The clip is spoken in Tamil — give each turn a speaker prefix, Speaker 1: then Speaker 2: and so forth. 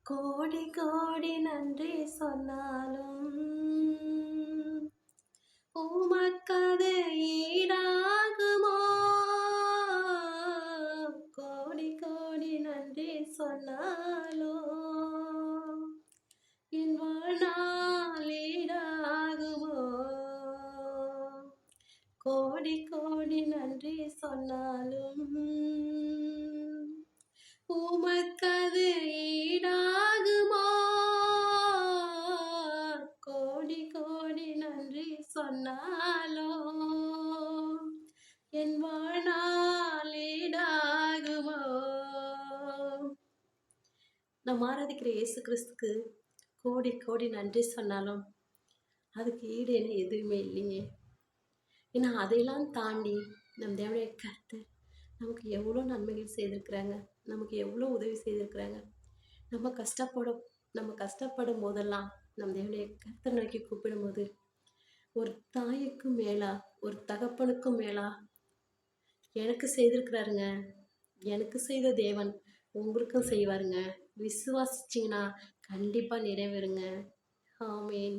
Speaker 1: கோடி கோடி நன்றி சொன்னாலும் உமக்கது ஈடாகுமோ? கோடி கோடி நன்றி சொன்னாலும் என் வாழ்நாள் ஈடாகுமோ? கோடி கோடி நன்றி சொன்னாலும் உமக்கது ஈடாகுமோ? கோடி கோடி நன்றி சொன்னாலும் என் வாழ்நாள் ஈடாகுமோ? நம் ஆராதிக்கிற இயேசு கிறிஸ்துக்கு கோடி கோடி நன்றி சொன்னாலும் அதுக்கு ஈடு என்ன எதுவுமே இல்லைங்க. ஏன்னா அதையெல்லாம் தாண்டி நம் தேவனுடைய கர்த்தர் நமக்கு எவ்வளோ நன்மைகள் செய்திருக்கிறாங்க, நமக்கு எவ்வளோ உதவி செய்திருக்கிறாங்க. நம்ம கஷ்டப்படும் போதெல்லாம் நம் தேவனுடைய கர்த்தர் நோக்கி கூப்பிடும்போது ஒரு தாய்க்கும் மேலா, ஒரு தகப்பனுக்கும் மேலா எனக்கு செய்திருக்கிறாருங்க. எனக்கு செய்த தேவன் உங்களுக்கும் செய்வாருங்க. விசுவாசிச்சிங்கன்னா கண்டிப்பாக நிறைவேறுங்க. ஆமேன்.